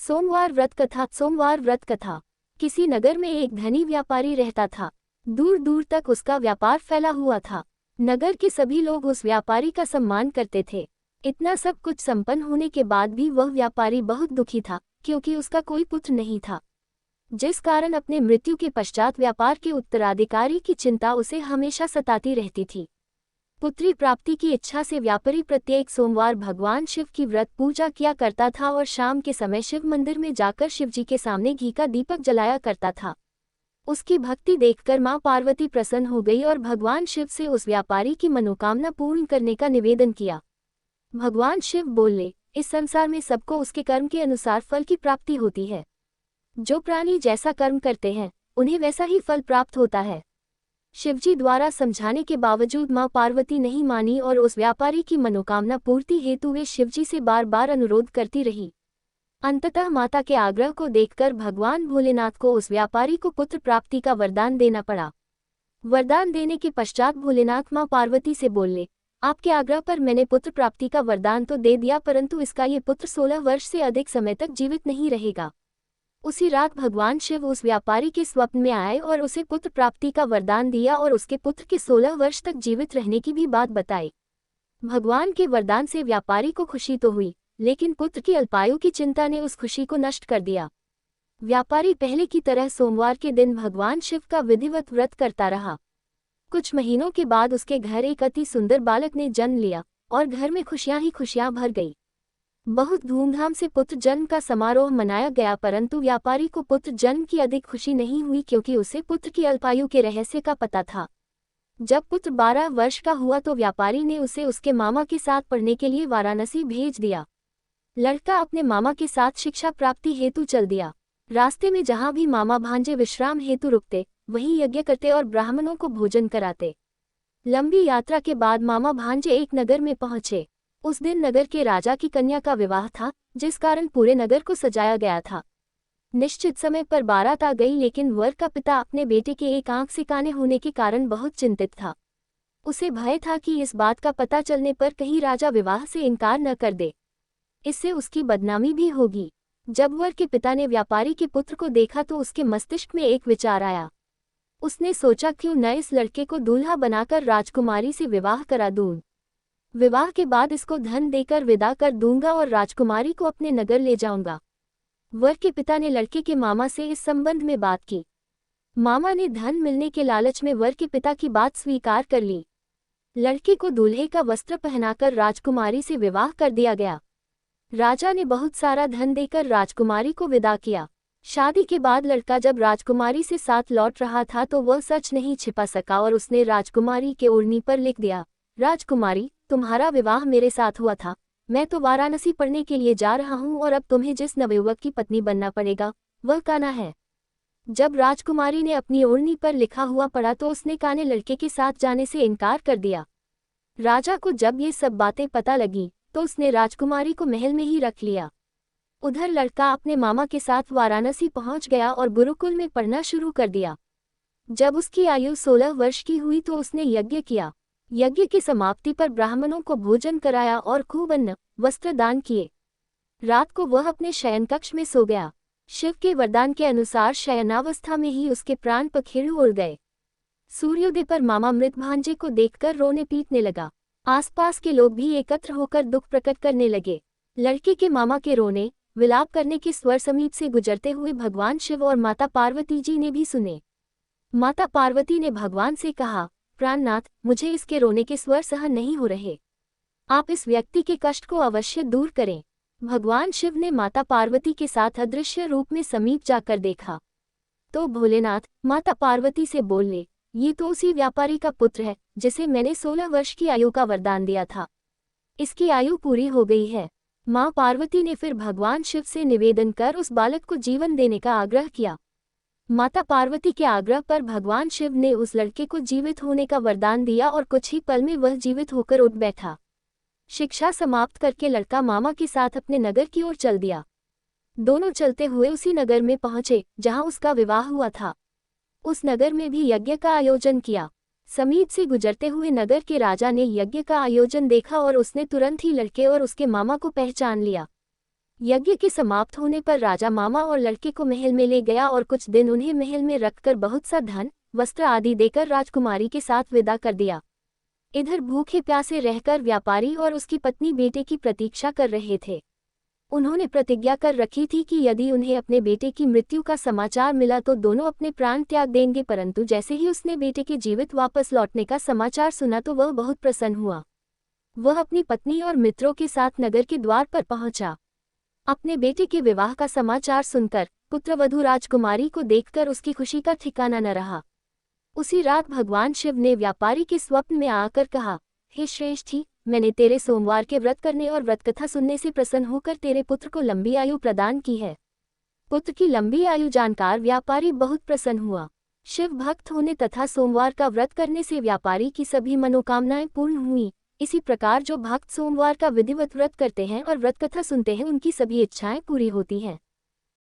सोमवार व्रत कथा। सोमवार व्रत कथा। किसी नगर में एक धनी व्यापारी रहता था। दूर दूर तक उसका व्यापार फैला हुआ था। नगर के सभी लोग उस व्यापारी का सम्मान करते थे। इतना सब कुछ संपन्न होने के बाद भी वह व्यापारी बहुत दुखी था, क्योंकि उसका कोई पुत्र नहीं था, जिस कारण अपने मृत्यु के पश्चात व्यापार के उत्तराधिकारी की चिंता उसे हमेशा सताती रहती थी। पुत्री प्राप्ति की इच्छा से व्यापारी प्रत्येक सोमवार भगवान शिव की व्रत पूजा किया करता था और शाम के समय शिव मंदिर में जाकर शिवजी के सामने घी का दीपक जलाया करता था। उसकी भक्ति देखकर मां पार्वती प्रसन्न हो गई और भगवान शिव से उस व्यापारी की मनोकामना पूर्ण करने का निवेदन किया। भगवान शिव बोले, इस संसार में सबको उसके कर्म के अनुसार फल की प्राप्ति होती है। जो प्राणी जैसा कर्म करते हैं उन्हें वैसा ही फल प्राप्त होता है। शिवजी द्वारा समझाने के बावजूद मां पार्वती नहीं मानी और उस व्यापारी की मनोकामना पूर्ति हेतु वे शिवजी से बार बार अनुरोध करती रही। अंततः माता के आग्रह को देखकर भगवान भोलेनाथ को उस व्यापारी को पुत्र प्राप्ति का वरदान देना पड़ा। वरदान देने के पश्चात भोलेनाथ मां पार्वती से बोले, आपके आग्रह पर मैंने पुत्र प्राप्ति का वरदान तो दे दिया, परंतु इसका ये पुत्र 16 वर्ष से अधिक समय तक जीवित नहीं रहेगा। उसी रात भगवान शिव उस व्यापारी के स्वप्न में आए और उसे पुत्र प्राप्ति का वरदान दिया और उसके पुत्र के 16 वर्ष तक जीवित रहने की भी बात बताई। भगवान के वरदान से व्यापारी को खुशी तो हुई, लेकिन पुत्र की अल्पायु की चिंता ने उस खुशी को नष्ट कर दिया। व्यापारी पहले की तरह सोमवार के दिन भगवान शिव का विधिवत व्रत करता रहा। कुछ महीनों के बाद उसके घर एक अति सुंदर बालक ने जन्म लिया और घर में खुशियां ही खुशियां भर गई। बहुत धूमधाम से पुत्र जन्म का समारोह मनाया गया, परंतु व्यापारी को पुत्र जन्म की अधिक खुशी नहीं हुई, क्योंकि उसे पुत्र की अल्पायु के रहस्य का पता था। जब पुत्र 12 वर्ष का हुआ तो व्यापारी ने उसे उसके मामा के साथ पढ़ने के लिए वाराणसी भेज दिया। लड़का अपने मामा के साथ शिक्षा प्राप्ति हेतु चल दिया। रास्ते में जहां भी मामा भांजे विश्राम हेतु रुकते, वहीं यज्ञ करते और ब्राह्मणों को भोजन कराते। लंबी यात्रा के बाद मामा भांजे एक नगर में पहुंचे। उस दिन नगर के राजा की कन्या का विवाह था, जिस कारण पूरे नगर को सजाया गया था। निश्चित समय पर बारात आ गई, लेकिन वर का पिता अपने बेटे के एक आंख से काने होने के कारण बहुत चिंतित था। उसे भय था कि इस बात का पता चलने पर कहीं राजा विवाह से इनकार न कर दे, इससे उसकी बदनामी भी होगी। जब वर के पिता ने व्यापारी के पुत्र को देखा तो उसके मस्तिष्क में एक विचार आया। उसने सोचा, क्यों न इस लड़के को दूल्हा बनाकर राजकुमारी से विवाह करा दूं। विवाह के बाद इसको धन देकर विदा कर दूंगा और राजकुमारी को अपने नगर ले जाऊंगा। वर के पिता ने लड़के के मामा से इस संबंध में बात की। मामा ने धन मिलने के लालच में वर के पिता की बात स्वीकार कर ली। लड़के को दूल्हे का वस्त्र पहनाकर राजकुमारी से विवाह कर दिया गया। राजा ने बहुत सारा धन देकर राजकुमारी को विदा किया। शादी के बाद लड़का जब राजकुमारी से साथ लौट रहा था तो वह सच नहीं छिपा सका और उसने राजकुमारी के ओढ़नी पर लिख दिया, राजकुमारी, तुम्हारा विवाह मेरे साथ हुआ था। मैं तो वाराणसी पढ़ने के लिए जा रहा हूँ और अब तुम्हें जिस नवयुवक की पत्नी बनना पड़ेगा वह कान्हा है। जब राजकुमारी ने अपनी ओढ़नी पर लिखा हुआ पढ़ा तो उसने कान्हे लड़के के साथ जाने से इनकार कर दिया। राजा को जब ये सब बातें पता लगी तो उसने राजकुमारी को महल में ही रख लिया। उधर लड़का अपने मामा के साथ वाराणसी पहुंच गया और गुरुकुल में पढ़ना शुरू कर दिया। जब उसकी आयु 16 वर्ष की हुई तो उसने यज्ञ किया। यज्ञ की समाप्ति पर ब्राह्मणों को भोजन कराया और खूब अन्न वस्त्र दान किए। रात को वह अपने शयन कक्ष में सो गया। शिव के वरदान के अनुसार शयनावस्था में ही उसके प्राण पखेरु उड़ गए। सूर्योदय पर मामा मृत भांजे को देखकर रोने पीटने लगा। आसपास के लोग भी एकत्र होकर दुख प्रकट करने लगे। लड़के के मामा के रोने विलाप करने के स्वर समीप से गुजरते हुए भगवान शिव और माता पार्वती जी ने भी सुने। माता पार्वती ने भगवान से कहा, प्राणनाथ, मुझे इसके रोने के स्वर सहन नहीं हो रहे। आप इस व्यक्ति के कष्ट को अवश्य दूर करें। भगवान शिव ने माता पार्वती के साथ अदृश्य रूप में समीप जाकर देखा तो भोलेनाथ माता पार्वती से बोले, ये तो उसी व्यापारी का पुत्र है जिसे मैंने 16 वर्ष की आयु का वरदान दिया था। इसकी आयु पूरी हो गई है। मां पार्वती ने फिर भगवान शिव से निवेदन कर उस बालक को जीवन देने का आग्रह किया। माता पार्वती के आग्रह पर भगवान शिव ने उस लड़के को जीवित होने का वरदान दिया और कुछ ही पल में वह जीवित होकर उठ बैठा। शिक्षा समाप्त करके लड़का मामा के साथ अपने नगर की ओर चल दिया। दोनों चलते हुए उसी नगर में पहुंचे जहां उसका विवाह हुआ था। उस नगर में भी यज्ञ का आयोजन किया। समीप से गुजरते हुए नगर के राजा ने यज्ञ का आयोजन देखा और उसने तुरंत ही लड़के और उसके मामा को पहचान लिया। यज्ञ के समाप्त होने पर राजा मामा और लड़के को महल में ले गया और कुछ दिन उन्हें महल में रखकर बहुत सा धन, वस्त्र आदि देकर राजकुमारी के साथ विदा कर दिया। इधर भूखे प्यासे रहकर व्यापारी और उसकी पत्नी बेटे की प्रतीक्षा कर रहे थे। उन्होंने प्रतिज्ञा कर रखी थी कि यदि उन्हें अपने बेटे की मृत्यु का समाचार मिला तो दोनों अपने प्राण त्याग देंगे, परंतु जैसे ही उसने बेटे के जीवित वापस लौटने का समाचार सुना तो वह बहुत प्रसन्न हुआ। वह अपनी पत्नी और मित्रों के साथ नगर के द्वार पर पहुंचा। अपने बेटे के विवाह का समाचार सुनकर पुत्रवधू राजकुमारी को देखकर उसकी खुशी का ठिकाना न रहा। उसी रात भगवान शिव ने व्यापारी के स्वप्न में आकर कहा, हे श्रेष्ठी, मैंने तेरे सोमवार के व्रत करने और व्रत कथा सुनने से प्रसन्न होकर तेरे पुत्र को लंबी आयु प्रदान की है। पुत्र की लंबी आयु जानकर व्यापारी बहुत प्रसन्न हुआ। शिव भक्त होने तथा सोमवार का व्रत करने से व्यापारी की सभी मनोकामनाएं पूर्ण हुई। इसी प्रकार जो भक्त सोमवार का विधिवत व्रत करते हैं और व्रत कथा सुनते हैं उनकी सभी इच्छाएं पूरी होती हैं।